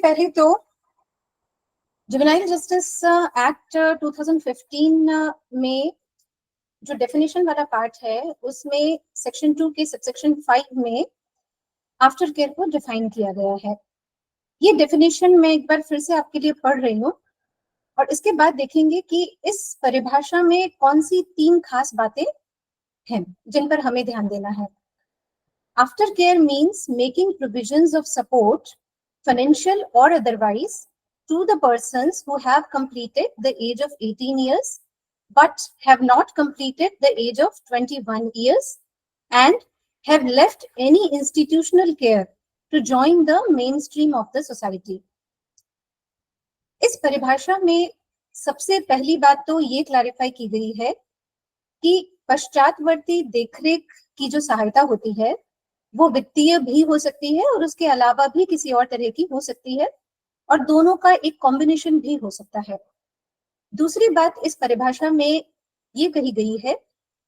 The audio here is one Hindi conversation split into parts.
पहले तो जुवेनाइल जस्टिस एक्ट 2015 में जो डेफिनेशन वाला पार्ट है उसमें सेक्शन 2 के सबसेक्शन 5 में आफ्टर केयर को डिफाइन किया गया है। ये डेफिनेशन मैं एक बार फिर से आपके लिए पढ़ रही हूँ और इसके बाद देखेंगे कि इस परिभाषा में कौन सी 3 खास बातें हैं जिन पर हमें ध्यान देना है। After care means making provisions of support, financial or otherwise, to the persons who have completed the age of 18 years but have not completed the age of 21 years and have left any institutional care to join the mainstream of the society. इस परिभाषा में सबसे पहली बात तो ये क्लैरिफाई की गई है कि पश्चातवर्ती देखरेख की जो सहायता होती है वो वित्तीय भी हो सकती है और उसके अलावा भी किसी और तरह की हो सकती है और दोनों का एक कॉम्बिनेशन भी हो सकता है। दूसरी बात इस परिभाषा में ये कही गई है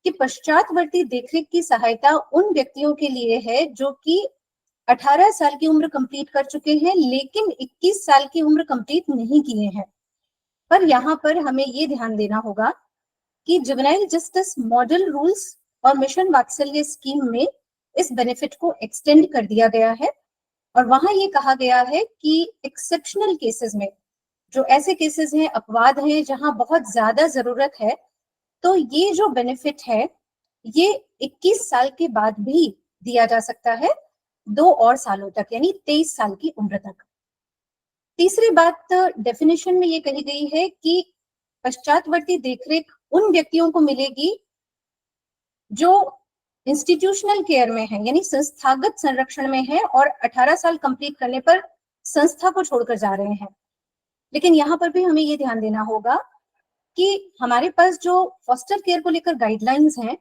कि पश्चातवर्ती देखरेख की सहायता उन व्यक्तियों के लिए है जो कि 18 साल की उम्र कंप्लीट कर चुके हैं लेकिन 21 साल की उम्र कंप्लीट नहीं किए हैं। पर यहाँ पर हमें ये ध्यान देना होगा कि जुवेनाइल जस्टिस मॉडल रूल्स और मिशन वात्सल्य स्कीम में इस बेनिफिट को एक्सटेंड कर दिया गया है और वहां ये कहा गया है कि एक्सेप्शनल केसेस में, जो ऐसे केसेस हैं, अपवाद हैं जहां बहुत ज्यादा जरूरत है, तो ये जो बेनिफिट है ये 21 साल के बाद भी दिया जा सकता है 2 और सालों तक, यानी 23 साल की उम्र तक। तीसरी बात डेफिनेशन में ये कही गई है कि पश्चातवर्ती देखरेख उन व्यक्तियों को मिलेगी जो इंस्टीट्यूशनल केयर में है, यानी संस्थागत संरक्षण में है और 18 साल कंप्लीट करने पर संस्था को छोड़कर जा रहे हैं। लेकिन यहाँ पर भी हमें ये ध्यान देना होगा कि हमारे पास जो फॉस्टर केयर को लेकर गाइडलाइंस हैं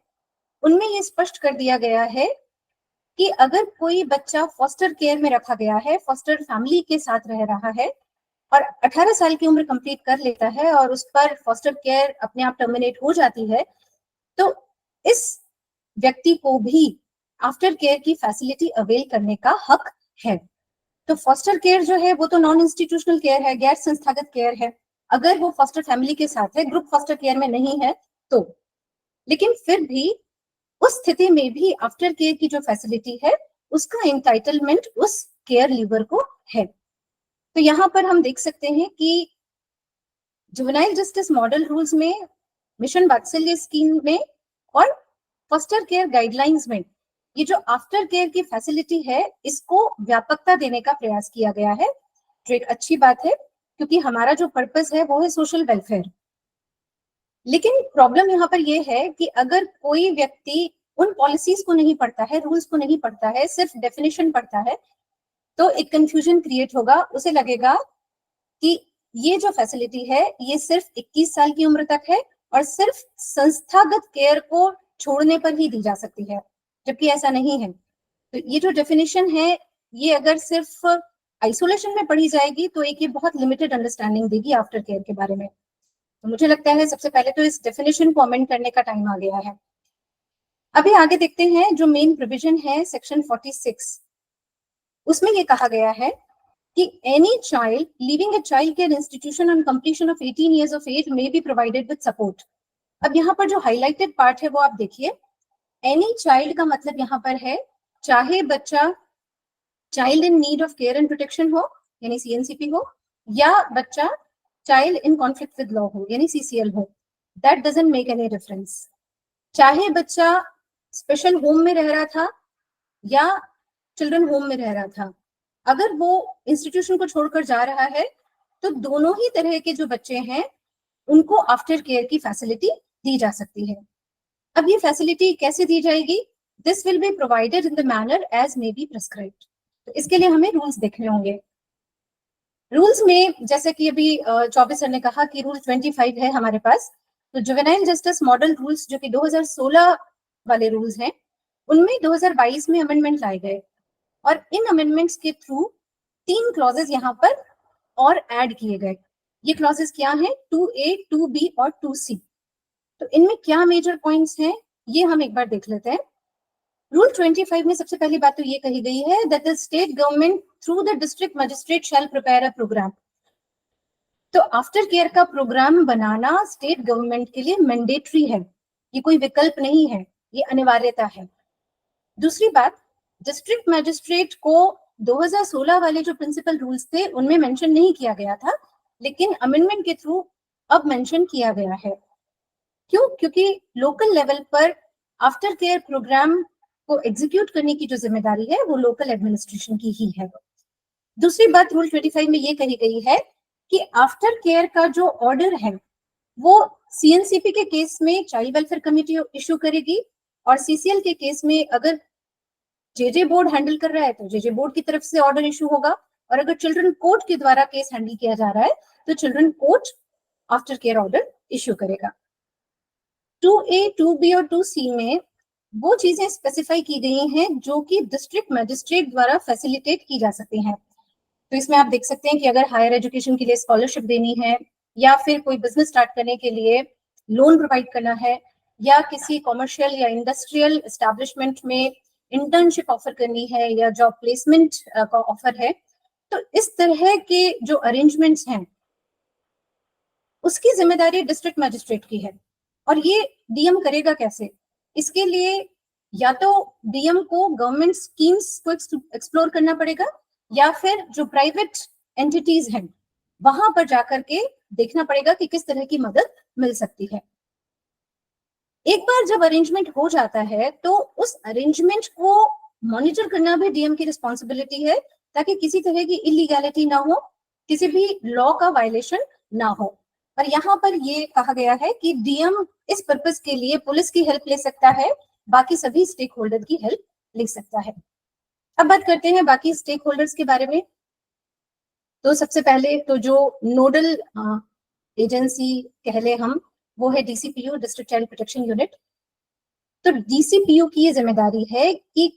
उनमें ये स्पष्ट कर दिया गया है कि अगर कोई बच्चा फॉस्टर केयर में रखा गया है, फॉस्टर फैमिली के साथ रह रहा है और 18 साल की उम्र कंप्लीट कर लेता है और उस पर फॉस्टर केयर अपने आप टर्मिनेट हो जाती है, तो इस व्यक्ति को भी आफ्टर केयर की फैसिलिटी अवेल करने का हक है। तो फॉस्टर केयर जो है वो तो नॉन इंस्टीट्यूशनल केयर है, गैर संस्थागत केयर है, अगर वो फॉस्टर फैमिली के साथ है, ग्रुप फॉस्टर केयर में नहीं है तो। लेकिन फिर भी उस स्थिति में भी आफ्टर केयर की जो फैसिलिटी है उसका एंटाइटलमेंट उस केयर लीवर को है। तो यहाँ पर हम देख सकते हैं कि जुवेनाइल जस्टिस मॉडल रूल्स में, मिशन वात्सल्य स्कीम में और फॉस्टर केयर गाइडलाइंस में ये जो आफ्टर केयर की फैसिलिटी है इसको व्यापकता देने का प्रयास किया गया है, जो एक अच्छी बात है क्योंकि हमारा जो पर्पस है वो है सोशल वेलफेयर। लेकिन प्रॉब्लम यहाँ पर ये है कि अगर कोई व्यक्ति उन पॉलिसीज को नहीं पढ़ता है, रूल्स को नहीं पढ़ता है, सिर्फ डेफिनेशन पढ़ता है, तो एक कंफ्यूजन क्रिएट होगा। उसे लगेगा कि ये जो फैसिलिटी है ये सिर्फ 21 साल की उम्र तक है और सिर्फ संस्थागत केयर को छोड़ने पर ही दी जा सकती है, जबकि ऐसा नहीं है। तो ये जो डेफिनेशन है ये अगर सिर्फ आइसोलेशन में पढ़ी जाएगी तो एक ये बहुत लिमिटेड अंडरस्टैंडिंग देगी आफ्टर केयर के बारे में। तो मुझे लगता है सबसे पहले तो इस डेफिनेशन को अमेंड करने का टाइम आ गया है। अभी आगे देखते हैं जो मेन प्रोविजन है सेक्शन 46, उसमें ये कहा गया है कि any child leaving a child care institution on completion of 18 years of age may be provided with support। अब यहाँ पर जो हाईलाइटेड पार्ट है वो आप देखिए, एनी चाइल्ड का मतलब यहाँ पर है चाहे बच्चा child in need of care and protection हो यानी सीएनसीपी हो, या बच्चा child in conflict with law हो यानी सीसीएल हो, that doesn't make any difference. चाहे बच्चा स्पेशल होम में रह रहा था या चिल्ड्रन होम में रह रहा था, अगर वो इंस्टीट्यूशन को छोड़कर जा रहा है तो दोनों ही तरह के जो बच्चे हैं उनको आफ्टर केयर की फैसिलिटी दी जा सकती है। अब ये फैसिलिटी कैसे दी जाएगी? This will be provided in the manner as may be prescribed. तो इसके लिए हमें रूल्स देखने होंगे। रूल्स में जैसे कि अभी चौबे सर ने कहा कि रूल 25 है हमारे पास, तो जुवेनाइल जस्टिस मॉडल रूल्स जो कि 2016 वाले रूल्स हैं उनमें 2022 में अमेंडमेंट लाए गए और इन अमेंडमेंट्स के थ्रू 3 क्लॉजेस यहाँ पर और ऐड किए गए। ये क्लॉजेस क्या हैं? 2A, 2B और 2C। तो इनमें क्या मेजर पॉइंट्स हैं ये हम एक बार देख लेते हैं। रूल 25 में सबसे पहली बात तो ये कही गई है that the state government through the district magistrate shall prepare a program. तो आफ्टर केयर का प्रोग्राम बनाना स्टेट गवर्नमेंट के लिए मैंडेटरी है, ये कोई विकल्प नहीं है, ये अनिवार्यता है। दूसरी बात, डिस्ट्रिक्ट मैजिस्ट्रेट को 2016 वाले जो प्रिंसिपल रूल्स थे उनमें मेंशन नहीं किया गया था, लेकिन अमेंडमेंट के थ्रू अब मेंशन किया गया है। क्यों? क्योंकि लोकल लेवल पर आफ्टर केयर प्रोग्राम को एग्जीक्यूट करने की जो जिम्मेदारी है वो लोकल एडमिनिस्ट्रेशन की ही है। दूसरी बात रूल 25 में ये कही गई है कि आफ्टर केयर का जो ऑर्डर है वो सीएनसीपी के केस में चाइल्ड वेलफेयर कमेटी इशू करेगी, और सीसीएल के केस में अगर जेजे बोर्ड हैंडल कर रहा है तो जेजे बोर्ड की तरफ से ऑर्डर इशू होगा, और अगर चिल्ड्रन कोर्ट के द्वारा केस हैंडल किया जा रहा है तो children court after care order issue करेगा। 2A, 2B और 2C में वो चीजें स्पेसिफाई की गई हैं जो कि डिस्ट्रिक्ट मैजिस्ट्रेट द्वारा फैसिलिटेट की जा सकती हैं। तो इसमें आप देख सकते हैं कि अगर हायर एजुकेशन के लिए स्कॉलरशिप देनी है, या फिर कोई बिजनेस स्टार्ट करने के लिए लोन प्रोवाइड करना है, या किसी कॉमर्शियल या इंडस्ट्रियल एस्टैब्लिशमेंट में इंटर्नशिप ऑफर करनी है, या जॉब प्लेसमेंट का ऑफर है, तो इस तरह के जो अरेंजमेंट्स हैं उसकी जिम्मेदारी डिस्ट्रिक्ट मैजिस्ट्रेट की है। और ये डीएम करेगा कैसे? इसके लिए या तो डीएम को गवर्नमेंट स्कीम्स को एक्सप्लोर करना पड़ेगा, या फिर जो प्राइवेट एंटिटीज हैं वहां पर जाकर के देखना पड़ेगा कि किस तरह की मदद मिल सकती है। एक बार जब अरेंजमेंट हो जाता है तो उस अरेंजमेंट को मॉनिटर करना भी डीएम की रिस्पॉन्सिबिलिटी है, ताकि किसी तरह की इलीगैलिटी ना हो, किसी भी लॉ का वायलेशन ना हो। और यहाँ पर ये कहा गया है कि डीएम इस पर्पस के लिए पुलिस की हेल्प ले सकता है, बाकी सभी स्टेक होल्डर की हेल्प ले सकता है। अब बात करते हैं बाकी स्टेक होल्डर्स के बारे में। तो सबसे पहले तो जो नोडल एजेंसी कह ले हम, वो है DCPU, district child protection unit. तो डीसीपीयू की ये जिम्मेदारी है कि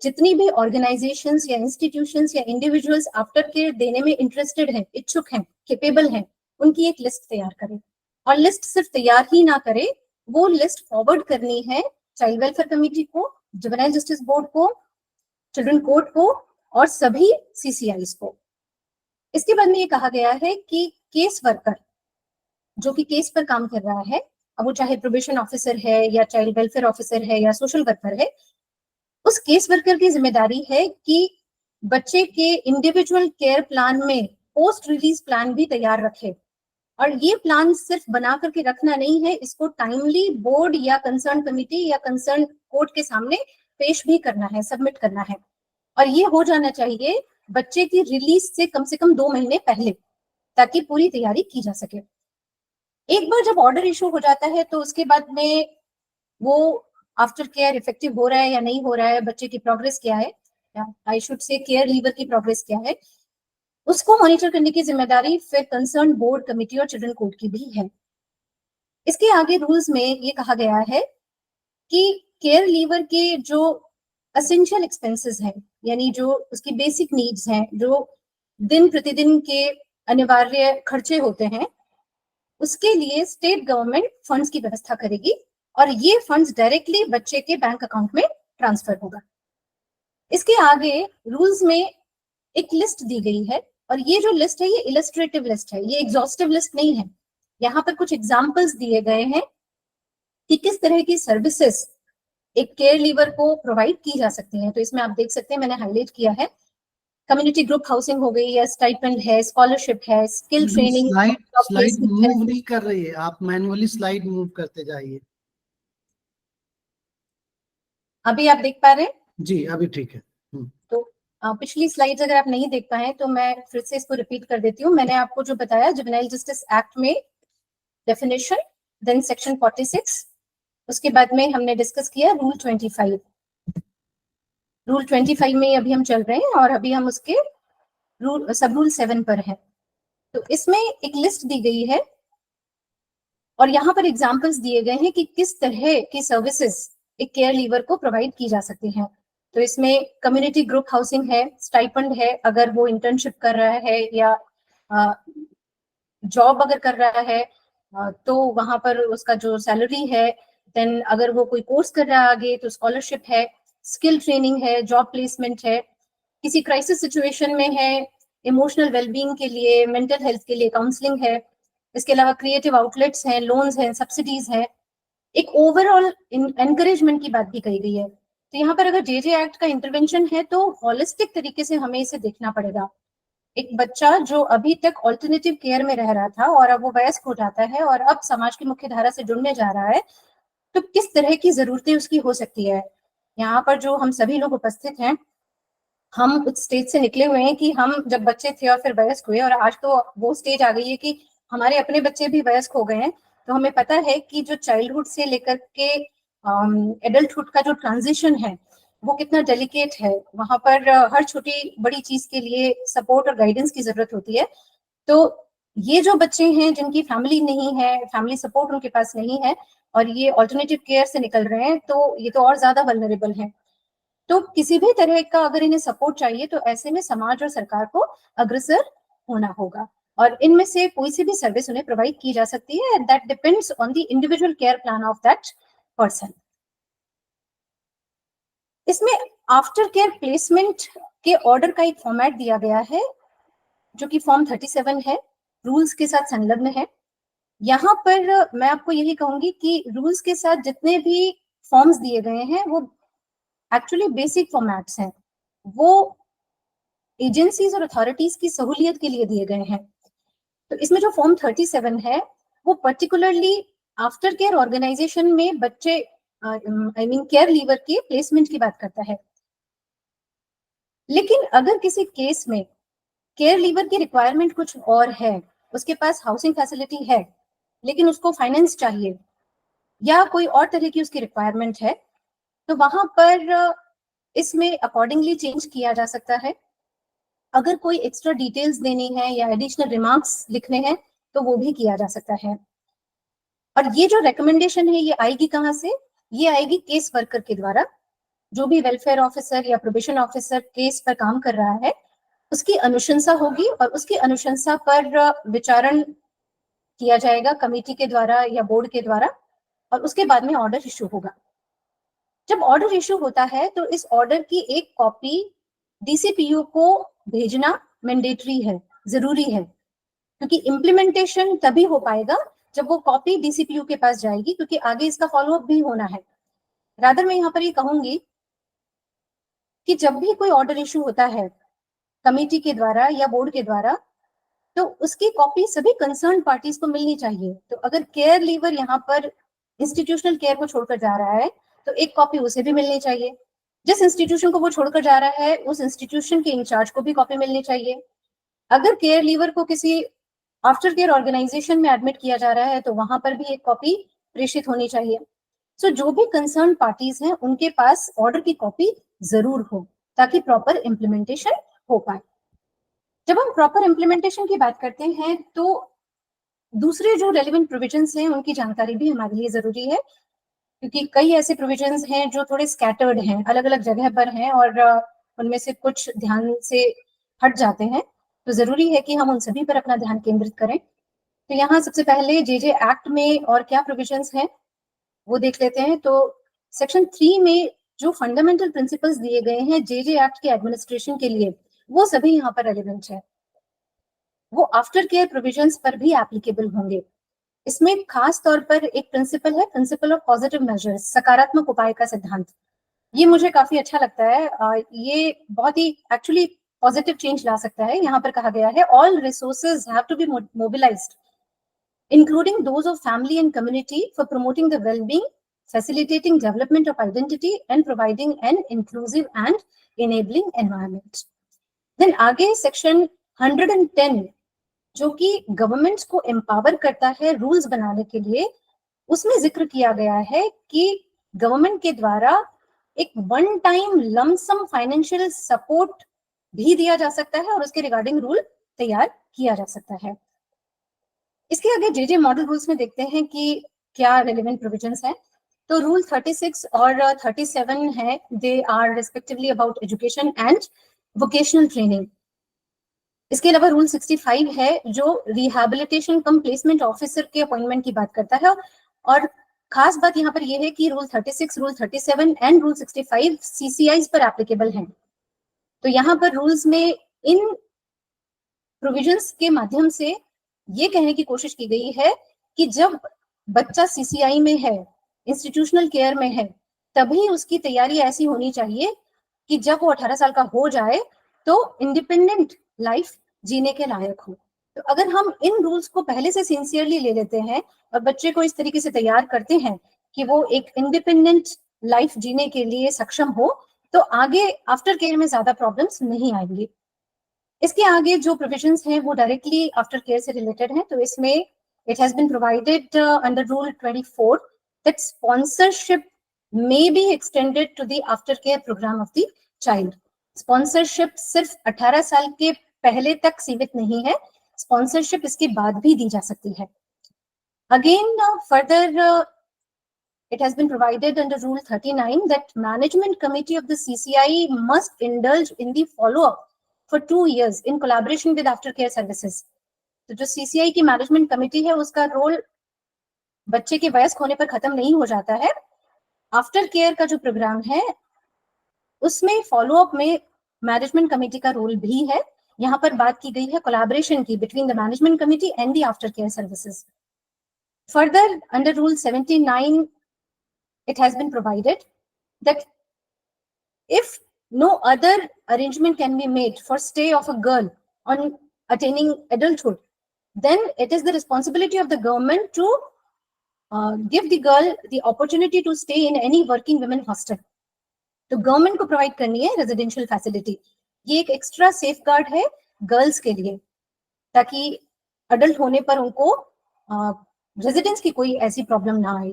जितनी भी ऑर्गेनाइजेशंस या इंस्टीट्यूशंस या इंडिविजुअल्स आफ्टर केयर देने में इंटरेस्टेड हैं, इच्छुक हैं, कैपेबल हैं, उनकी एक लिस्ट तैयार करें। और लिस्ट सिर्फ तैयार ही ना करे, वो लिस्ट फॉरवर्ड करनी है चाइल्ड वेलफेयर कमेटी को, जुवेनाइल जस्टिस बोर्ड को, चिल्ड्रन कोर्ट को और सभी सीसीआईज को। इसके बाद में ये कहा गया है कि केस वर्कर जो कि केस पर काम कर रहा है, अब वो चाहे प्रोबेशन ऑफिसर है या चाइल्ड वेलफेयर ऑफिसर है या सोशल वर्कर है, उस केस वर्कर की जिम्मेदारी है कि बच्चे के इंडिविजुअल केयर प्लान में पोस्ट रिलीज प्लान भी तैयार रखे। और ये प्लान सिर्फ बना करके रखना नहीं है, इसको टाइमली बोर्ड या कंसर्न कमिटी या कंसर्न कोर्ट के सामने पेश भी करना है, सबमिट करना है। और ये हो जाना चाहिए बच्चे की रिलीज से कम 2 महीने पहले, ताकि पूरी तैयारी की जा सके। एक बार जब ऑर्डर इशू हो जाता है तो उसके बाद में वो आफ्टर केयर इफेक्टिव हो रहा है या नहीं हो रहा है, बच्चे की प्रोग्रेस क्या है, I should say care leaver की प्रोग्रेस क्या है, उसको मॉनिटर करने की जिम्मेदारी फिर कंसर्न बोर्ड, कमिटी और चिल्ड्रन कोर्ट की भी है। इसके आगे रूल्स में ये कहा गया है कि केयर लीवर के जो असेंशियल एक्सपेंसेस हैं, यानी जो उसकी बेसिक नीड्स हैं, जो दिन प्रतिदिन के अनिवार्य खर्चे होते हैं, उसके लिए स्टेट गवर्नमेंट फंड्स की व्यवस्था करेगी, और ये फंड्स डायरेक्टली बच्चे के बैंक अकाउंट में ट्रांसफर होगा। इसके आगे रूल्स में एक लिस्ट दी गई है, और ये जो लिस्ट है ये इलस्ट्रेटिव लिस्ट है, ये एग्जॉस्टिव लिस्ट नहीं है। यहाँ पर कुछ एग्जाम्पल्स दिए गए हैं कि किस तरह की सर्विसेज एक केयर लीवर को प्रोवाइड की जा सकती हैं। तो इसमें आप देख सकते हैं, मैंने हाईलाइट किया है, कम्युनिटी ग्रुप हाउसिंग हो गई, या स्टाइपेंड है, स्कॉलरशिप है, स्किल ट्रेनिंग। स्लाइड मूव नहीं कर रही है, आप मैनुअली स्लाइड मूव करते जाइए। अभी आप देख पा रहे हैं? जी अभी ठीक है। तो पिछली स्लाइड्स अगर आप नहीं देख पाए तो मैं फिर से इसको रिपीट कर देती हूँ। मैंने आपको जो बताया जुवेनाइल जस्टिस एक्ट में डेफिनेशन, देन सेक्शन 46, उसके बाद में हमने डिस्कस किया रूल 25। रूल 25 में अभी हम चल रहे हैं, और अभी हम उसके रूल सब रूल 7 पर है। तो इसमें एक लिस्ट दी गई है, और यहाँ पर एग्जाम्पल्स दिए गए हैं कि किस तरह की सर्विसेज एक केयर लीवर को प्रोवाइड की जा सकती हैं। तो इसमें कम्युनिटी ग्रुप हाउसिंग है, स्टाइपेंड है अगर वो इंटर्नशिप कर रहा है या जॉब अगर कर रहा है तो वहां पर उसका जो सैलरी है, देन अगर वो कोई कोर्स कर रहा है आगे तो स्कॉलरशिप है, स्किल ट्रेनिंग है, जॉब प्लेसमेंट है, किसी क्राइसिस सिचुएशन में है, इमोशनल वेलबींग के लिए, मेंटल हेल्थ के लिए काउंसलिंग है, इसके अलावा क्रिएटिव आउटलेट्स हैं, लोन्स हैं, सब्सिडीज है, एक ओवरऑल एनकरेजमेंट की बात भी कही गई है। तो यहाँ पर अगर जेजे एक्ट का इंटरवेंशन है तो होलिस्टिक तरीके से हमें इसे देखना पड़ेगा। एक बच्चा जो अभी तक ऑल्टरनेटिव केयर में रह रहा था और अब वो वयस्क हो जाता है और अब समाज की मुख्य धारा से जुड़ने जा रहा है, तो किस तरह की जरूरतें उसकी हो सकती है। यहाँ पर जो हम सभी लोग उपस्थित हैं, हम उस स्टेज से निकले हुए हैं कि हम जब बच्चे थे और फिर वयस्क हुए, और आज तो वो स्टेज आ गई है कि हमारे अपने बच्चे भी वयस्क हो गए हैं। तो हमें पता है कि जो चाइल्डहुड से लेकर के एडल्टहुड का जो ट्रांजिशन है वो कितना डेलिकेट है। वहां पर हर छोटी बड़ी चीज के लिए सपोर्ट और गाइडेंस की जरूरत होती है। तो ये जो बच्चे हैं जिनकी फैमिली नहीं है, फैमिली सपोर्ट उनके पास नहीं है और ये ऑल्टरनेटिव केयर से निकल रहे हैं, तो ये तो और ज्यादा वल्नरेबल हैं। तो किसी भी तरह का अगर इन्हें सपोर्ट चाहिए तो ऐसे में समाज और सरकार को अग्रसर होना होगा और इनमें से कोई सी भी सर्विस उन्हें प्रोवाइड की जा सकती है। That depends on the individual care plan of that person. इसमें आफ्टर केयर प्लेसमेंट के ऑर्डर का एक फॉर्मेट दिया गया है जो कि फॉर्म 37 है, रूल्स के साथ संलग्न है। यहाँ पर मैं आपको यही कहूंगी कि रूल्स के साथ जितने भी फॉर्म्स दिए गए हैं वो एक्चुअली बेसिक फॉर्मेट्स हैं, वो एजेंसीज और अथॉरिटीज की सहूलियत के लिए दिए गए हैं। तो इसमें जो फॉर्म 37 है वो पर्टिकुलरली आफ्टर केयर ऑर्गेनाइजेशन में बच्चे आई मीन केयर लीवर के प्लेसमेंट की बात करता है। लेकिन अगर किसी केस में केयर लीवर की रिक्वायरमेंट कुछ और है, उसके पास हाउसिंग फैसिलिटी है लेकिन उसको फाइनेंस चाहिए या कोई और तरह की उसकी रिक्वायरमेंट है, तो वहां पर इसमें अकॉर्डिंगली चेंज किया जा सकता है। अगर कोई एक्स्ट्रा डिटेल्स देनी है या एडिशनल रिमार्क्स लिखने हैं तो वो भी किया जा सकता है। और ये जो रिकमेंडेशन है ये आएगी कहाँ से? ये आएगी केस वर्कर के द्वारा। जो भी वेलफेयर ऑफिसर या प्रोबेशन ऑफिसर केस पर काम कर रहा है उसकी अनुशंसा होगी और उसकी अनुशंसा पर विचारण किया जाएगा कमेटी के द्वारा या बोर्ड के द्वारा और उसके बाद में ऑर्डर इशू होगा। जब ऑर्डर इशू होता है तो इस ऑर्डर की एक कॉपी डीसीपीयू को भेजना मैंडेटरी है, जरूरी है, क्योंकि इम्प्लीमेंटेशन तभी हो पाएगा जब वो कॉपी डीसीपीयू के पास जाएगी, क्योंकि आगे इसका फॉलोअप भी होना है। रादर मैं यहाँ पर ये कहूंगी कि जब भी कोई ऑर्डर इशू होता है कमेटी के द्वारा या बोर्ड के द्वारा तो उसकी कॉपी सभी कंसर्न पार्टीज को मिलनी चाहिए। तो अगर केयर लीवर यहाँ पर इंस्टीट्यूशनल केयर को छोड़कर जा रहा है तो एक कॉपी उसे भी मिलनी चाहिए। जिस इंस्टीट्यूशन को वो छोड़कर जा रहा है उस इंस्टीट्यूशन के इंचार्ज को भी कॉपी मिलनी चाहिए। अगर केयर लीवर को किसी आफ्टर केयर ऑर्गेनाइजेशन में एडमिट किया जा रहा है तो वहां पर भी एक कॉपी प्रेषित होनी चाहिए। सो जो भी कंसर्न पार्टीज हैं उनके पास ऑर्डर की कॉपी जरूर हो ताकि प्रॉपर इम्प्लीमेंटेशन हो पाए। जब हम प्रॉपर इम्प्लीमेंटेशन की बात करते हैं तो दूसरे जो रेलिवेंट प्रोविजंस हैं उनकी जानकारी भी हमारे लिए जरूरी है, क्योंकि कई ऐसे प्रोविजंस हैं जो थोड़े स्कैटर्ड हैं, अलग अलग जगह पर हैं और उनमें से कुछ ध्यान से हट जाते हैं। तो जरूरी है कि हम उन सभी पर अपना ध्यान केंद्रित करें। तो यहाँ सबसे पहले जेजे एक्ट में और क्या प्रोविजंस हैं वो देख लेते हैं। तो सेक्शन 3 में जो फंडामेंटल प्रिंसिपल्स दिए गए हैं जेजे एक्ट के एडमिनिस्ट्रेशन के लिए वो सभी यहाँ पर रेलिवेंट है, वो आफ्टर केयर प्रोविजंस पर भी एप्लीकेबल होंगे। इसमें खास तौर पर एक प्रिंसिपल है, प्रिंसिपल ऑफ पॉजिटिव मेजर्स, सकारात्मक उपाय का सिद्धांत। ये मुझे काफी अच्छा लगता है। ये बहुत ही एक्चुअली पॉजिटिव चेंज ला सकता है। यहाँ पर कहा गया है all resources have to be mobilised including those of family and community for promoting the well-being, facilitating development of identity and providing an inclusive and enabling environment. Then आगे सेक्शन 110 जो कि गवर्नमेंट्स को एम्पावर करता है रूल्स बनाने के लिए, उसमें जिक्र किया गया है कि गवर्नमेंट के द्वारा एक one time lump sum financial support भी दिया जा सकता है और उसके रिगार्डिंग रूल तैयार किया जा सकता है। इसके आगे जेजे मॉडल रूल्स में देखते हैं कि क्या रेलेवेंट प्रोविजंस हैं। तो रूल 36 और 37 है, they are respectively about education and vocational training. इसके अलावा रूल 65 है जो रिहैबिलिटेशन कम प्लेसमेंट ऑफिसर के अपॉइंटमेंट की बात करता है। और खास बात यहाँ पर यह है कि रूल 36, रूल 37 एंड रूल 65 सीसीआईज पर एप्लीकेबल हैं। तो यहाँ पर रूल्स में इन प्रोविजंस के माध्यम से ये कहने की कोशिश की गई है कि जब बच्चा सीसीआई में है, इंस्टीट्यूशनल केयर में है, तभी उसकी तैयारी ऐसी होनी चाहिए कि जब वो 18 साल का हो जाए तो इंडिपेंडेंट लाइफ जीने के लायक हो। तो अगर हम इन रूल्स को पहले से सिंसियरली ले लेते हैं और बच्चे को इस तरीके से तैयार करते हैं कि वो एक इंडिपेंडेंट लाइफ जीने के लिए सक्षम हो, तो आगे आफ्टर केयर में ज्यादा प्रॉब्लम्स नहीं आएंगी। इसके आगे जो प्रोविजंस हैं वो डायरेक्टली आफ्टर केयर से रिलेटेड हैं। तो इसमें it has been provided under rule 24 that sponsorship may be extended to the aftercare program of the child. Sponsorship सिर्फ 18 साल के पहले तक सीमित नहीं है, स्पॉन्सरशिप इसके बाद भी दी जा सकती है। Again further it has been provided under rule 39 that management committee of the CCI must indulge in the follow up for 2 years in collaboration with aftercare services. तो जो CCI की मैनेजमेंट कमेटी है उसका रोल बच्चे के वयस्क होने पर खत्म नहीं हो जाता है। आफ्टर केयर का जो प्रोग्राम है उसमें फॉलोअप में मैनेजमेंट कमेटी का रोल भी है। यहाँ पर बात की गई है कोलैबोरेशन की between the management committee and the after care services. Further under rule 79 it has been provided that if no other arrangement can be made for stay of a girl on attaining adulthood, then it is the responsibility of the government to give the girl the opportunity to stay in any working women hostel. तो गवर्नमेंट को प्रोवाइड करनी है रेजिडेंशियल फैसिलिटी। ये एक एक्स्ट्रा सेफ गार्ड है गर्ल्स के लिए, ताकि अडल्ट होने पर उनको रेजिडेंस की कोई ऐसी प्रॉब्लम ना आए।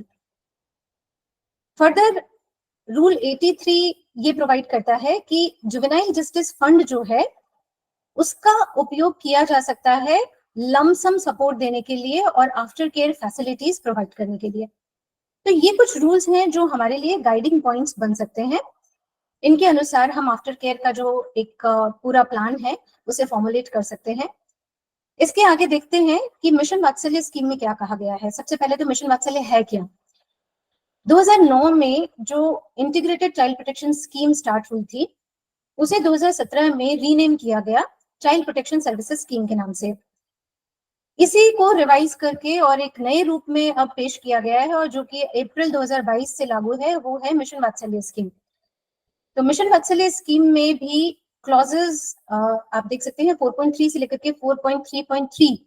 फर्दर रूल 83 ये प्रोवाइड करता है कि जुवेनाइल जस्टिस फंड जो है उसका उपयोग किया जा सकता है लमसम सपोर्ट देने के लिए और आफ्टर केयर फैसिलिटीज प्रोवाइड करने के लिए। तो ये कुछ रूल्स हैं जो हमारे लिए गाइडिंग पॉइंट्स बन सकते हैं। इनके अनुसार हम आफ्टर केयर का जो एक पूरा प्लान है उसे फॉर्मुलेट कर सकते हैं। इसके आगे देखते हैं कि मिशन वात्सल्य स्कीम में क्या कहा गया है। सबसे पहले तो मिशन वात्सल्य है क्या। 2009 में जो integrated child protection scheme start हुई थी उसे 2017 में रीनेम किया गया चाइल्ड प्रोटेक्शन सर्विसेज स्कीम के नाम से। इसी को रिवाइज करके और एक नए रूप में अब पेश किया गया है और जो कि अप्रैल 2022 से लागू है, वो है मिशन वात्सल्य स्कीम। तो मिशन वात्सल्य स्कीम में भी क्लॉजेस आप देख सकते हैं 4.3 से लेकर के 4.3.3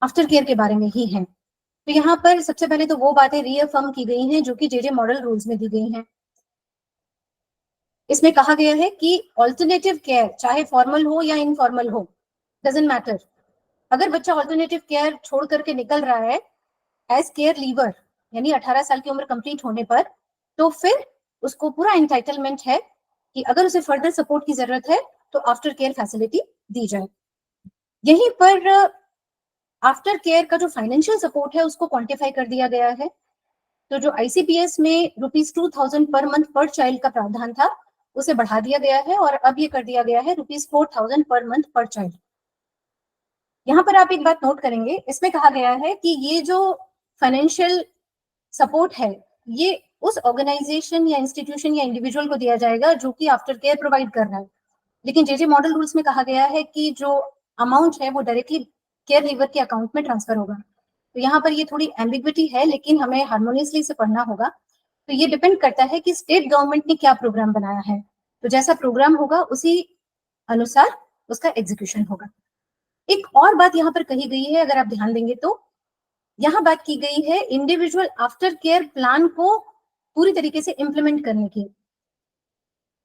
आफ्टर केयर के बारे में ही हैं। तो यहाँ पर सबसे पहले तो वो बातें रीअफर्म की गई हैं जो कि जेजे मॉडल रूल्स में दी गई हैं। इसमें कहा गया है कि ऑल्टरनेटिव केयर चाहे फॉर्मल हो या इनफॉर्मल हो, डजंट मैटर, अगर बच्चा ऑल्टरनेटिव केयर छोड़ करके निकल रहा है एज केयर लीवर यानी 18 साल की उम्र कंप्लीट होने पर, तो फिर उसको पूरा एंटाइटलमेंट है कि अगर उसे फर्दर सपोर्ट की जरूरत है तो आफ्टर केयर फैसिलिटी दी जाए। यहीं पर आफ्टर केयर का जो फाइनेंशियल सपोर्ट है उसको क्वांटिफाई कर दिया गया है। तो जो आईसीपीएस में ₹2000 पर मंथ पर चाइल्ड का प्रावधान था उसे बढ़ा दिया गया है और अब ये कर दिया गया है ₹4000 पर मंथ पर चाइल्ड। यहाँ पर आप एक बात नोट करेंगे, इसमें कहा गया है कि ये जो फाइनेंशियल सपोर्ट है ये उस ऑर्गेनाइजेशन या इंस्टीट्यूशन या इंडिविजुअल को दिया जाएगा जो कि आफ्टर केयर प्रोवाइड कर रहा है। लेकिन जेजे मॉडल रूल्स में कहा गया है कि जो अमाउंट है वो डायरेक्टली केयर लीवर के अकाउंट में ट्रांसफर होगा। तो यहाँ पर ये थोड़ी एम्बिग्विटी है, लेकिन हमें हार्मोनियसली इसे पढ़ना होगा। तो ये डिपेंड करता है कि स्टेट गवर्नमेंट ने क्या प्रोग्राम बनाया है, तो जैसा प्रोग्राम होगा उसी अनुसार उसका एग्जीक्यूशन होगा। एक और बात यहाँ पर कही गई है, अगर आप ध्यान देंगे तो यहाँ बात की गई है इंडिविजुअल आफ्टर केयर प्लान को पूरी तरीके से इंप्लीमेंट करने की।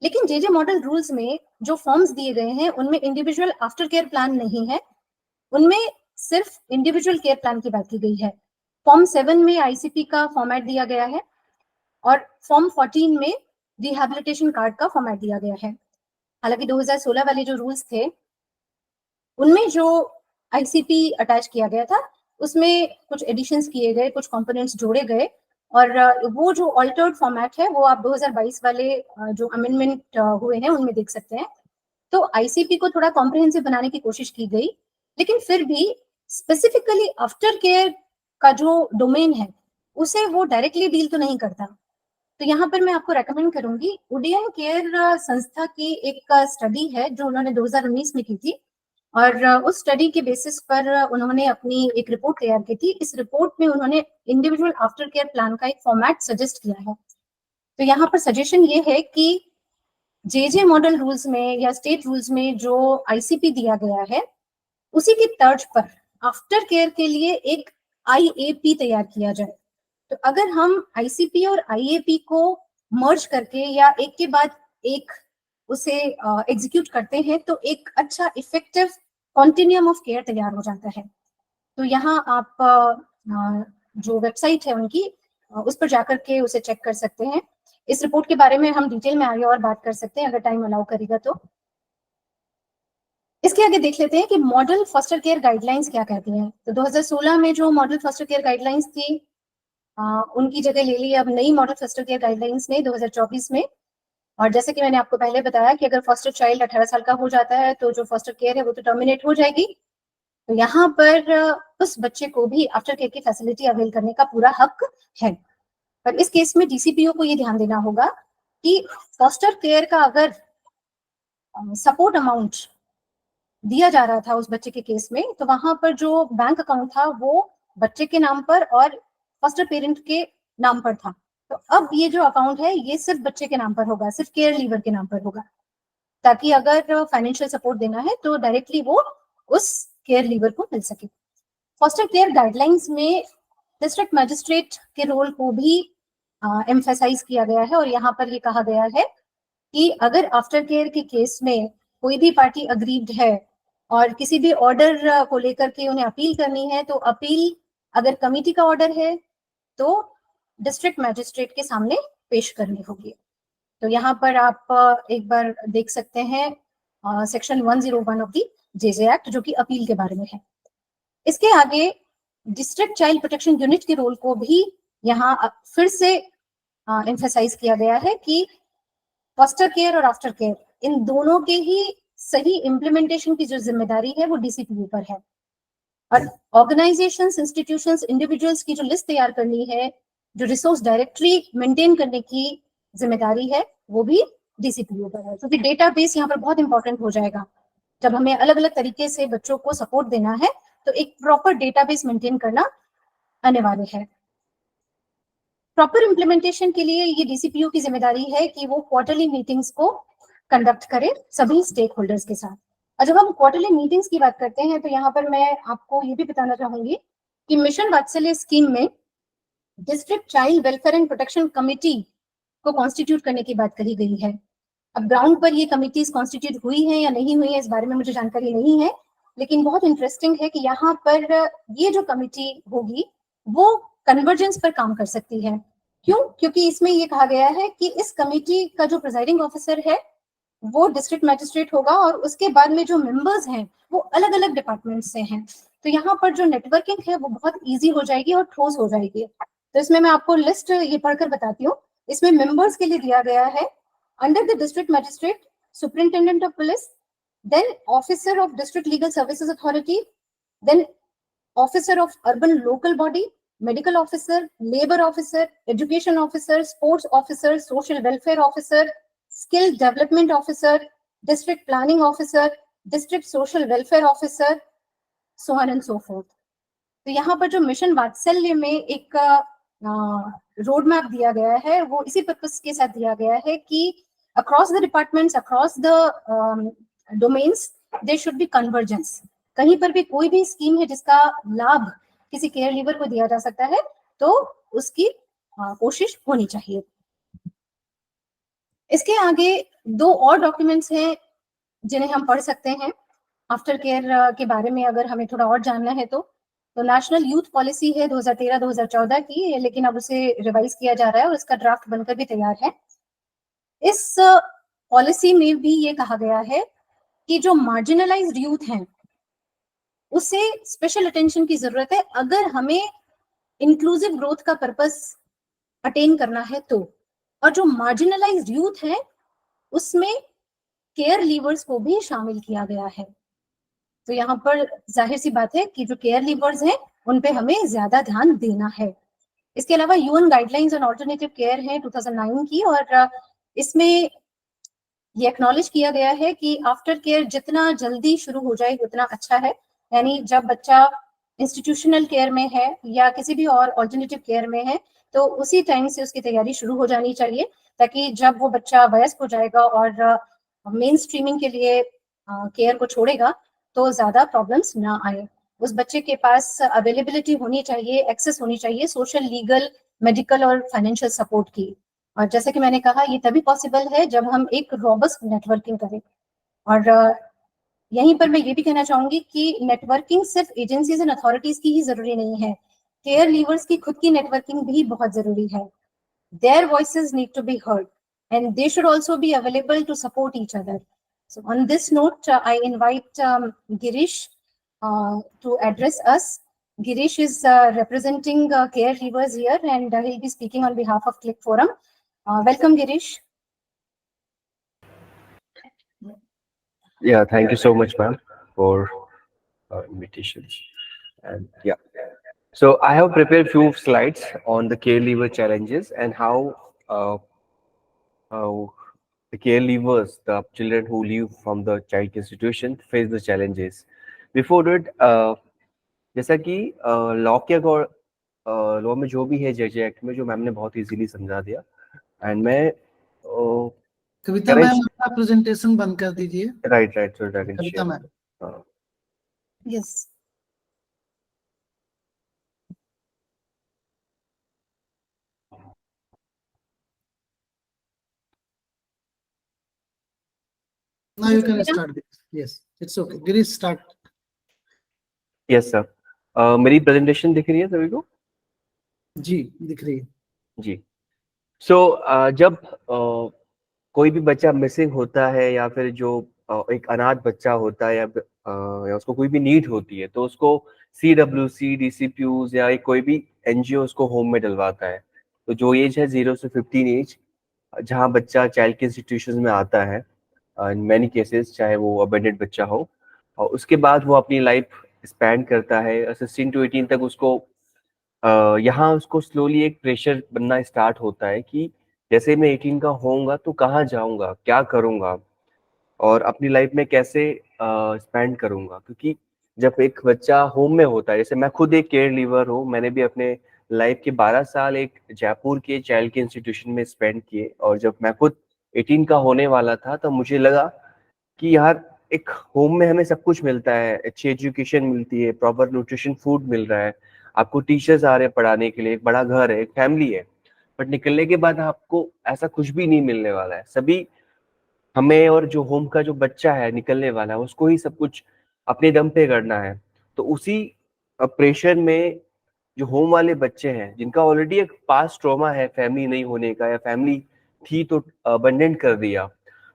लेकिन जेजे मॉडल रूल्स में जो फॉर्म्स दिए गए हैं उनमें इंडिविजुअल आफ्टर केयर प्लान नहीं है, उनमें सिर्फ इंडिविजुअल केयर प्लान की बात की गई है। फॉर्म 7 में आईसीपी का फॉर्मेट दिया गया है और फॉर्म 14 में रिहैबिलिटेशन कार्ड का फॉर्मेट दिया गया है। हालांकि 2016 वाले जो रूल्स थे उनमें जो आईसीपी अटैच किया गया था उसमें कुछ एडिशंस किए गए, कुछ कंपोनेंट्स जोड़े गए और वो जो ऑल्टर्ड फॉर्मेट है वो आप 2022 वाले जो अमेंडमेंट हुए हैं उनमें देख सकते हैं। तो आईसीपी को थोड़ा कॉम्प्रिहेंसिव बनाने की कोशिश की गई, लेकिन फिर भी स्पेसिफिकली आफ्टर केयर का जो डोमेन है उसे वो डायरेक्टली डील तो नहीं करता। तो यहाँ पर मैं आपको रेकमेंड करूंगी, उडियन केयर संस्था की एक स्टडी है जो उन्होंने 2019 में की थी, और उस स्टडी के बेसिस पर उन्होंने अपनी एक रिपोर्ट तैयार की थी। इस रिपोर्ट में उन्होंने इंडिविजुअल आफ्टर केयर प्लान का एक फॉर्मेट सजेस्ट किया है। तो यहाँ पर सजेशन ये है कि जे मॉडल रूल्स में या स्टेट रूल्स में जो आईसीपी दिया गया है, उसी की तर्ज पर आफ्टर केयर के लिए एक आईएपी तैयार किया जाए। तो अगर हम आईसीपी और आईएपी को मर्ज करके या एक के बाद एक उसे एग्जीक्यूट करते हैं तो एक अच्छा इफेक्टिव कॉन्टिन्यूम ऑफ केयर तैयार हो जाता है। तो यहाँ आप जो वेबसाइट है उनकी, उस पर जाकर के उसे चेक कर सकते हैं। इस रिपोर्ट के बारे में हम डिटेल में आगे और बात कर सकते हैं अगर टाइम अलाउ करेगा तो। इसके आगे देख लेते हैं कि मॉडल फॉस्टर केयर गाइडलाइंस क्या कहती हैं। तो 2016 में जो मॉडल फॉस्टर केयर गाइडलाइंस थी उनकी जगह ले ली अब नई मॉडल फॉस्टर केयर गाइडलाइंस ने 2024 में। और जैसे कि मैंने आपको पहले बताया कि अगर फॉस्टर चाइल्ड 18 साल का हो जाता है तो जो फॉस्टर केयर है वो तो टर्मिनेट हो जाएगी। तो यहाँ पर उस बच्चे को भी आफ्टर केयर की फैसिलिटी अवेल करने का पूरा हक है। पर इस केस में डीसीपीओ को ये ध्यान देना होगा कि फॉस्टर केयर का अगर सपोर्ट अमाउंट दिया जा रहा था उस बच्चे के केस में, तो वहां पर जो बैंक अकाउंट था वो बच्चे के नाम पर और फॉस्टर पेरेंट के नाम पर था। तो अब ये जो अकाउंट है ये सिर्फ बच्चे के नाम पर होगा, सिर्फ केयर लीवर के नाम पर होगा, ताकि अगर फाइनेंशियल सपोर्ट देना है तो डायरेक्टली वो उस केयर लीवर को मिल सके। फॉस्टर केयर गाइडलाइंस में डिस्ट्रिक्ट मजिस्ट्रेट के रोल को भी एम्फेसाइज किया गया है, और यहाँ पर ये कहा गया है कि अगर आफ्टर केयर के केस में कोई भी पार्टी अग्रीव्ड है और किसी भी ऑर्डर को लेकर के उन्हें अपील करनी है, तो अपील अगर कमिटी का ऑर्डर है तो डिस्ट्रिक्ट मजिस्ट्रेट के सामने पेश करनी होगी। तो यहाँ पर आप एक बार देख सकते हैं section 101 of the JJ act जो कि अपील के बारे में है। इसके आगे डिस्ट्रिक्ट चाइल्ड प्रोटेक्शन यूनिट के रोल को भी यहाँ फिर से एम्फेसाइज किया गया है कि फॉस्टर केयर और आफ्टर केयर इन दोनों के ही सही इम्प्लीमेंटेशन की जो जिम्मेदारी है वो डीसीपीओ पर है, और ऑर्गेनाइजेशंस, इंस्टीट्यूशंस, इंडिविजुअल्स की जो लिस्ट तैयार करनी है, जो रिसोर्स डायरेक्टरी मेंटेन करने की जिम्मेदारी है, वो भी डीसीपीओ पर है। क्योंकि डेटाबेस यहाँ पर बहुत इंपॉर्टेंट हो जाएगा। जब हमें अलग अलग तरीके से बच्चों को सपोर्ट देना है तो एक प्रॉपर डेटाबेस मेंटेन करना अनिवार्य है। प्रॉपर इम्प्लीमेंटेशन के लिए ये डीसीपीओ की जिम्मेदारी है कि वो क्वार्टरली मीटिंग्स को कंडक्ट करे सभी स्टेक होल्डर्स के साथ। और जब हम क्वार्टरली मीटिंग्स की बात करते हैं तो यहाँ पर मैं आपको ये भी बताना चाहूंगी कि मिशन वात्सल्य स्कीम में district child welfare and protection committee को कॉन्स्टिट्यूट करने की बात कही गई है। अब ग्राउंड पर ये कमिटीज कॉन्स्टिट्यूट हुई है या नहीं हुई है इस बारे में मुझे जानकारी नहीं है, लेकिन बहुत इंटरेस्टिंग है कि यहाँ पर ये जो कमिटी होगी वो कन्वर्जेंस पर काम कर सकती है। क्यों? क्योंकि इसमें ये कहा गया है कि इस कमिटी का जो प्रिजाइडिंग ऑफिसर है वो डिस्ट्रिक्ट मैजिस्ट्रेट होगा, और उसके बाद में जो मेंबर्स हैं वो अलग अलग डिपार्टमेंट से हैं। तो यहाँ पर जो नेटवर्किंग है वो बहुत ईजी हो जाएगी और ठोस हो जाएगी। तो इसमें मैं आपको लिस्ट ये पढ़कर बताती हूँ। इसमें मेंबर्स के लिए दिया गया है under the district magistrate, superintendent of police, then officer of district legal services authority, then officer of urban local body, medical officer, labour officer, education officer, sports officer, social welfare officer, skill development officer, district planning officer, district social welfare officer, so on and so forth. तो यहाँ पर जो मिशन वात्सल्य में एक रोड मैप दिया गया है वो इसी पर्पस के साथ दिया गया है कि across the departments, across the domains there should be convergence. कहीं पर भी कोई भी स्कीम है जिसका लाभ किसी केयर लीवर को दिया जा सकता है तो उसकी कोशिश होनी चाहिए। इसके आगे दो और डॉक्यूमेंट्स हैं जिन्हें हम पढ़ सकते हैं आफ्टर केयर के बारे में अगर हमें थोड़ा और जानना है तो नेशनल यूथ पॉलिसी है 2013-2014 की, लेकिन अब उसे रिवाइज किया जा रहा है और इसका ड्राफ्ट बनकर भी तैयार है। इस पॉलिसी में भी ये कहा गया है कि जो मार्जिनलाइज्ड यूथ हैं उसे स्पेशल अटेंशन की जरूरत है अगर हमें इंक्लूसिव ग्रोथ का पर्पस अटेन करना है तो। और जो मार्जिनलाइज्ड यूथ है उसमें केयर लीवर्स को भी शामिल किया गया है। तो यहाँ पर जाहिर सी बात है कि जो केयर लीवर्स हैं उन पे हमें ज्यादा ध्यान देना है। इसके अलावा UN guidelines on alternative care है 2009 की, और इसमें ये एक्नॉलेज किया गया है कि आफ्टर केयर जितना जल्दी शुरू हो जाए उतना अच्छा है। यानी जब बच्चा इंस्टीट्यूशनल केयर में है या किसी भी और ऑल्टरनेटिव केयर में है, तो उसी टाइम से उसकी तैयारी शुरू हो जानी चाहिए, ताकि जब वो बच्चा वयस्क हो जाएगा और मेन स्ट्रीमिंग के लिए केयर को छोड़ेगा तो ज्यादा प्रॉब्लम्स ना आए। उस बच्चे के पास अवेलेबिलिटी होनी चाहिए, एक्सेस होनी चाहिए सोशल, लीगल, मेडिकल और फाइनेंशियल सपोर्ट की। और जैसे कि मैंने कहा, ये तभी पॉसिबल है जब हम एक रॉबस्ट नेटवर्किंग करें। और यहीं पर मैं ये भी कहना चाहूंगी कि नेटवर्किंग सिर्फ एजेंसीज एंड अथॉरिटीज की ही जरूरी नहीं है, केयर लीवर्स की खुद की नेटवर्किंग भी बहुत जरूरी है। Their voices need to be heard, and they should also be available to support each other. So on this note, I invite Girish to address us. Girish is representing care leavers here, and he'll be speaking on behalf of Click Forum. Welcome, Girish. Yeah, thank you so much, ma'am, for invitation. And yeah, so I have prepared few slides on the care leaver challenges and how the care leavers, the children who leave from the child institution, face the challenges. Before that, जैसा कि लॉ के लॉ में जो भी है जेजे एक्ट में, जो मैम ने बहुत इजीली समझा दिया, एंड मैं कविता मैम अपना प्रेजेंटेशन बंद कर दीजिए। Right so Kavita ma'am, Yes. now you can start this. Yes, it's okay. Girish, start. Yes sir, मेरी प्रेजेंटेशन दिख रही है सभी को? जी दिख रही है जी। सो जब कोई भी बच्चा मिसिंग होता है या फिर जो एक अनाथ बच्चा होता है या उसको कोई भी नीड होती है, तो उसको CWC, DCPUs या कोई भी NGO उसको होम में डलवाता है। तो जो एज है 0 से 15 एज, जहाँ बच्चा चाइल्ड के इंस्टीट्यूशन में आता है, इन मैनी केसेस चाहे वो अबेंडेड बच्चा हो, और उसके बाद वो अपनी लाइफ स्पेंड करता है 16 to 18 तक। उसको यहाँ उसको स्लोली एक प्रेशर बनना स्टार्ट होता है कि जैसे मैं 18 का होऊंगा तो कहाँ जाऊंगा, क्या करूंगा और अपनी लाइफ में कैसे स्पेंड करूंगा। क्योंकि जब एक बच्चा होम में होता है, जैसे मैं खुद एक केयर लीवर हूँ, मैंने भी अपने लाइफ के 12 साल एक जयपुर के चाइल्ड के इंस्टीट्यूशन में स्पेंड किए, और जब मैं खुद 18 का होने वाला था तब मुझे लगा कि यार एक होम में हमें सब कुछ मिलता है, अच्छी एजुकेशन मिलती है, प्रॉपर न्यूट्रिशन फूड मिल रहा है, आपको टीचर्स आ रहे हैं पढ़ाने के लिए, एक बड़ा घर है, एक फैमिली है। बट निकलने के बाद आपको ऐसा कुछ भी नहीं मिलने वाला है। सभी हमें और जो होम का जो बच्चा है निकलने वाला है, उसको ही सब कुछ अपने दम पे करना है। तो उसी प्रेशर में जो होम वाले बच्चे हैं, जिनका ऑलरेडी एक पास्ट ट्रॉमा है फैमिली नहीं होने का, या फैमिली थी तो अबंडेंट कर दिया,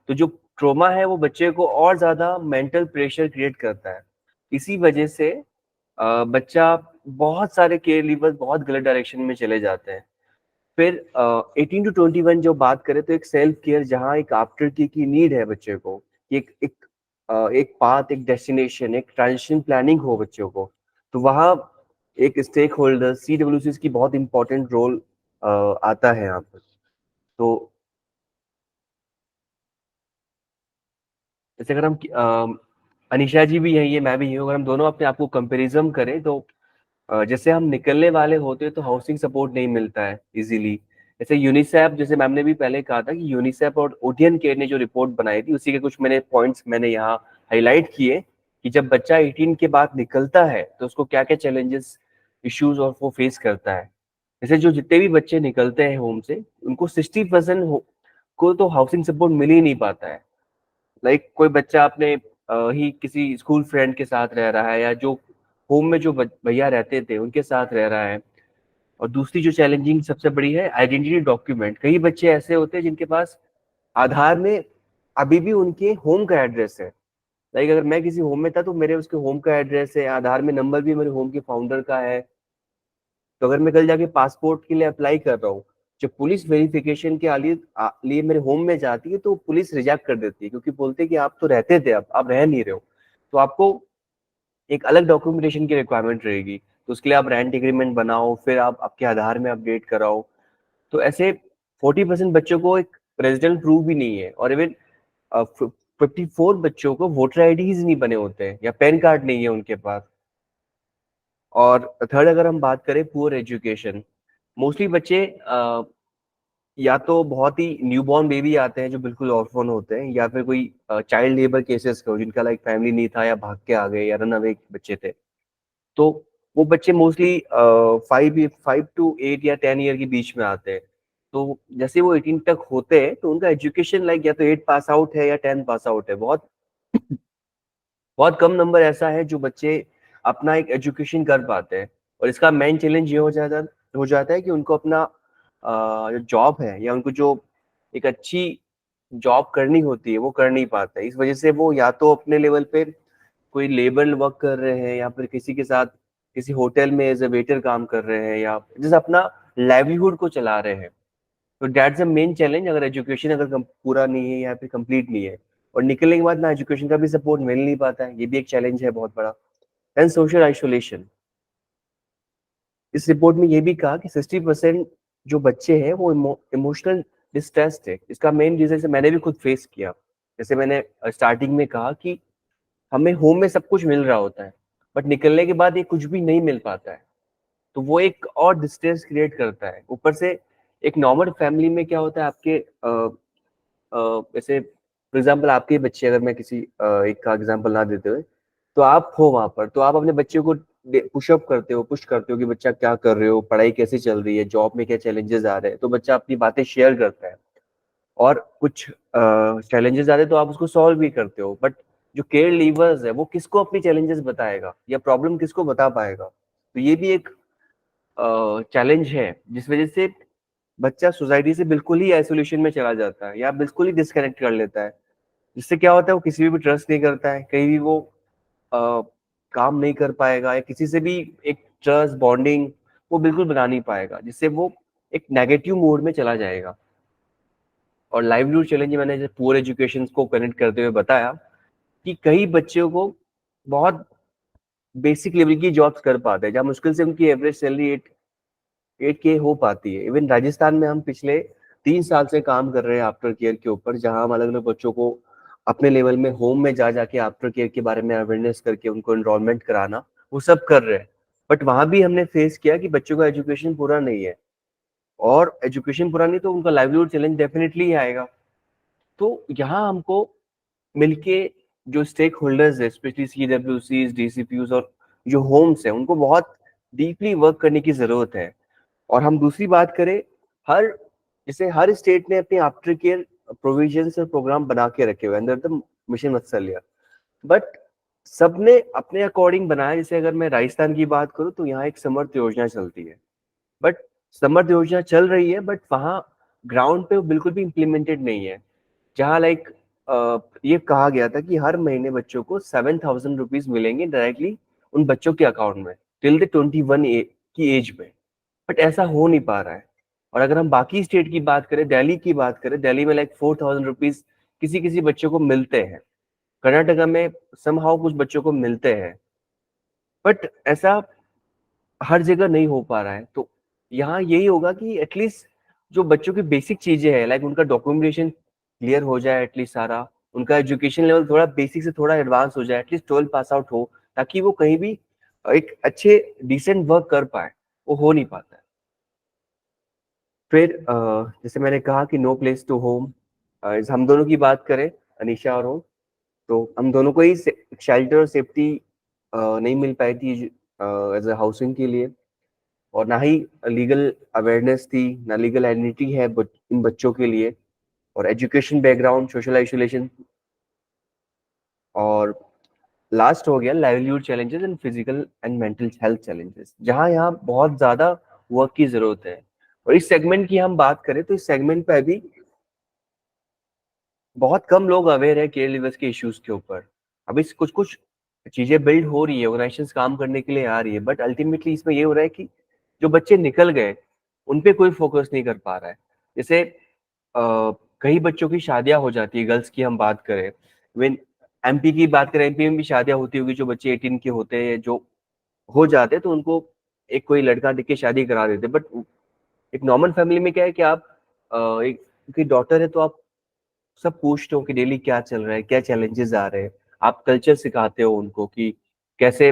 तो जो ट्रॉमा है वो बच्चे को और ज्यादा मेंटल प्रेशर क्रिएट करता है। इसी वजह से बच्चा, बहुत सारे केयर लीवर्स बहुत गलत डायरेक्शन में चले जाते हैं। फिर 18 to 21 जो बात करें, तो एक सेल्फ केयर, जहाँ एक आफ्टर केयर की नीड है बच्चे को, एक एक एक पाथ, एक डेस्टिनेशन, एक ट्रांजिशन प्लानिंग हो बच्चों को, तो वहाँ एक स्टेक होल्डर CWCs की बहुत इंपॉर्टेंट रोल आता है यहाँ पर। तो जैसे अगर हम अनिशा जी भी यही है, मैं भी यही हूँ, अगर हम दोनों अपने आप को कंपेरिजन करें, तो जैसे हम निकलने वाले होते हैं तो हाउसिंग सपोर्ट नहीं मिलता है इजीली। जैसे यूनिसेफ, जैसे मैम ने भी पहले कहा था कि यूनिसेफ और ओडियन केयर ने जो रिपोर्ट बनाई थी, उसी के कुछ पॉइंट्स मैंने यहाँ हाईलाइट किए कि जब बच्चा 18 के बाद निकलता है तो उसको क्या क्या चैलेंजेस, इश्यूज और वो फेस करता है। जैसे जो जितने भी बच्चे निकलते हैं होम से, उनको 60% को तो हाउसिंग सपोर्ट मिल ही नहीं पाता है। लाइक कोई बच्चा अपने ही किसी स्कूल फ्रेंड के साथ रह रहा है, या जो होम में जो भैया रहते थे उनके साथ रह रहा है। और दूसरी जो चैलेंजिंग सबसे बड़ी है, आइडेंटिटी डॉक्यूमेंट। कई बच्चे ऐसे होते हैं जिनके पास आधार में अभी भी उनके होम का एड्रेस है। लाइक अगर मैं किसी होम में था तो मेरे उसके होम का एड्रेस है, आधार में नंबर भी मेरे होम के फाउंडर का है। तो अगर मैं कल जाके पासपोर्ट के लिए अप्लाई कर रहा हूँ, जब पुलिस वेरिफिकेशन के लिए मेरे होम में जाती है, तो पुलिस रिजेक्ट कर देती है, क्योंकि बोलते हैं कि आप तो रहते थे, अब आप रह नहीं रहे हो, तो आपको एक अलग डॉक्यूमेंटेशन की रिक्वायरमेंट रहेगी। तो उसके लिए आप रेंट एग्रीमेंट बनाओ, फिर आप आपके आधार में अपडेट कराओ। तो ऐसे 40% बच्चों को एक रेजिडेंट प्रूफ भी नहीं है, और इवन 54 बच्चों को वोटर आईडीज नहीं बने होते हैं या पैन कार्ड नहीं है उनके पास। और थर्ड, अगर हम बात करें पुअर एजुकेशन, मोस्टली बच्चे या तो बहुत ही न्यूबॉर्न बेबी आते हैं जो बिल्कुल ऑर्फन होते हैं, या फिर कोई चाइल्ड लेबर केसेस हो जिनका लाइक फैमिली नहीं था या भाग के आ गए या रन अवे बच्चे थे। तो वो बच्चे मोस्टली 5 to 8 या 10 ईयर के बीच में आते हैं। तो जैसे वो 18 तक होते हैं तो उनका एजुकेशन लाइक या तो 8 पास आउट है या 10 पास आउट है। बहुत बहुत कम नंबर ऐसा है जो बच्चे अपना एक एजुकेशन कर पाते हैं। और इसका मेन चैलेंज ये हो जाता है कि उनको अपना जो जॉब है या उनको जो एक अच्छी जॉब करनी होती है वो कर नहीं पाते। इस वजह से वो या तो अपने लेवल पे कोई लेबर वर्क कर रहे हैं या फिर किसी के साथ किसी होटल में एज ए वेटर काम कर रहे हैं या जैसे अपना लाइवलीहुड को चला रहे हैं। तो दैट्स द मेन चैलेंज, अगर एजुकेशन अगर पूरा नहीं है या फिर कंप्लीट नहीं है। और निकलने के बाद ना एजुकेशन का भी सपोर्ट मिल नहीं पाता है, ये भी एक चैलेंज है बहुत बड़ा। एंड सोशल आइसोलेशन, इस रिपोर्ट में ये भी कहा कि 60% जो बच्चे हैं वो इमोशनल डिस्ट्रेस्ड है। इसका मेन रीजन से मैंने भी खुद फेस किया। जैसे मैंने स्टार्टिंग में कहा कि हमें होम में सब कुछ मिल रहा होता है, बट निकलने के बाद ये कुछ भी नहीं मिल पाता है। तो वो एक और डिस्टेंस क्रिएट करता है। ऊपर से एक नॉर्मल फैमिली में क्या होता है, आपके जैसे फॉर एग्जाम्पल आपके बच्चे, अगर मैं किसी एक का एग्जाम्पल ना देते हुए, तो आप हो वहां पर, तो आप अपने बच्चे को पुशअप करते हो, पुश करते हो कि बच्चा क्या कर रहे हो, पढ़ाई कैसे चल रही है, जॉब में क्या चैलेंजेस आ रहे हैं। तो बच्चा अपनी बातें शेयर करता है, और कुछ चैलेंजेस आ रहे हैं तो आप उसको सॉल्व भी करते हो। बट जो केयर लीवर्स है वो किसको अपनी चैलेंजेस बताएगा या प्रॉब्लम किसको बता पाएगा? तो ये भी एक चैलेंज है, जिस वजह से बच्चा सोसाइटी से बिल्कुल ही आइसोलेशन में चला जाता है या बिल्कुल ही डिस्कनेक्ट कर लेता है। जिससे क्या होता है, वो किसी भी ट्रस्ट नहीं करता है, कहीं भी वो अ, काम नहीं कर पाएगा या किसी से भी एक ट्रस्ट बॉन्डिंग वो बिल्कुल बना नहीं पाएगा, जिससे वो एक नेगेटिव मोड में चला जाएगा। और लाइवलीहुड चैलेंज मैंने जैसे पुअर एजुकेशन को कनेक्ट करते हुए बताया कि कई बच्चों को बहुत बेसिक लेवल की जॉब्स कर पाते हैं जहाँ मुश्किल से उनकी एवरेज सैलरी 8K हो पाती है। इवन राजस्थान में हम पिछले 3 साल से काम कर रहे हैं आफ्टर केयर के ऊपर, जहां हम अलग अलग बच्चों को अपने लेवल में होम में जा जाके आफ्टर केयर के बारे में अवेयरनेस करके उनको एनरोलमेंट कराना, वो सब कर रहे हैं। बट वहां भी हमने फेस किया कि बच्चों का एजुकेशन पूरा नहीं है, और एजुकेशन पूरा नहीं तो उनका लाइवलीहुड चैलेंज डेफिनेटली आएगा। तो यहाँ हमको मिलके जो स्टेक होल्डर्स है, स्पेशली CWCs, DCPUs और जो होम्स है, उनको बहुत डीपली वर्क करने की जरूरत है। और हम दूसरी बात करें, हर जैसे हर स्टेट ने अपने आफ्टर केयर प्रोविजंस और प्रोग्राम बना के रखे हुए अंदर द मिशन मत्सल्य, बट सबने अपने अकॉर्डिंग बनाया। जैसे अगर मैं राजस्थान की बात करूं तो यहाँ एक समर्थ योजना चलती है, बट समर्थ योजना चल रही है बट वहाँ ग्राउंड पे वो बिल्कुल भी इम्प्लीमेंटेड नहीं है। जहाँ लाइक ये कहा गया था कि हर महीने बच्चों को 7,000 रुपीज मिलेंगे डायरेक्टली उन बच्चों के अकाउंट में टिल द 21 की एज में, बट ऐसा हो नहीं पा रहा है। और अगर हम बाकी स्टेट की बात करें, दिल्ली की बात करें, दिल्ली में लाइक 4,000 रुपीज किसी किसी बच्चों को मिलते हैं, कर्नाटका में समहाउ कुछ बच्चों को मिलते हैं, बट ऐसा हर जगह नहीं हो पा रहा है। तो यहाँ यही होगा कि एटलीस्ट जो बच्चों की बेसिक चीजें हैं, लाइक उनका डॉक्यूमेंटेशन क्लियर हो जाए एटलीस्ट सारा, उनका एजुकेशन लेवल थोड़ा बेसिक से थोड़ा एडवांस हो जाए, एटलीस्ट 12 पास आउट हो, ताकि वो कहीं भी एक अच्छे डिसेंट वर्क कर पाए। वो हो नहीं पाता है। फिर जैसे मैंने कहा कि नो प्लेस टू होम, हम दोनों की बात करें, अनीशा और होम, तो हम दोनों को ही शेल्टर और सेफ्टी नहीं मिल पाई थी एज अ हाउसिंग के लिए, और ना ही लीगल अवेयरनेस थी, ना लीगल आइडेंटिटी है इन बच्चों के लिए, और एजुकेशन बैकग्राउंड, सोशल आइसोलेशन, और लास्ट हो गया livelihood challenges and physical and mental health challenges, जहां यहाँ बहुत ज्यादा वर्क की जरूरत है। और इस सेगमेंट की हम बात करें तो इस सेगमेंट पे अभी बहुत कम लोग अवेयर है केयर लीवर्स के इश्यूज के ऊपर। अभी कुछ कुछ चीजें बिल्ड हो रही है, ऑर्गेनाइजेशंस काम करने के लिए आ रही है, बट अल्टीमेटली इसमें ये हो रहा है कि जो बच्चे निकल गए उन पे कोई फोकस नहीं कर पा रहा है। जैसे कई बच्चों की शादियां हो जाती है, गर्ल्स की हम बात करें, इवन MP की बात करें, MP में भी शादियां होती होगी, जो बच्चे 18 के होते हैं जो हो जाते हैं तो उनको एक कोई लड़का देख के शादी करा देते, बट एक नॉर्मल फैमिली में क्या है कि आप एक की डॉटर है तो आप सब पूछते हो कि डेली क्या चल रहा है, क्या चैलेंजेस आ रहे हैं, आप कल्चर सिखाते हो उनको कि कैसे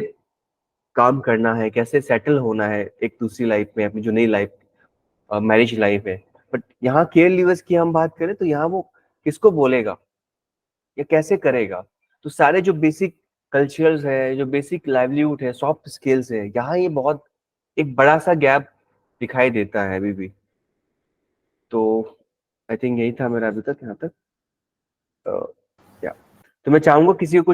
काम करना है, कैसे सेटल होना है एक दूसरी लाइफ में, अपनी जो नई लाइफ मैरिज लाइफ है। बट यहाँ केयर लीवर्स की हम बात करें तो यहाँ वो किसको बोलेगा या कैसे करेगा? तो सारे जो बेसिक कल्चर्स है, जो बेसिक लाइवलीहुड है, सॉफ्ट स्किल्स है, यहाँ ये बहुत एक बड़ा सा गैप दिखाई देता है अभी भी। तो आई थिंक यही था मेरा अभी तक यहाँ तक। या तो मैं चाहूंगा किसी को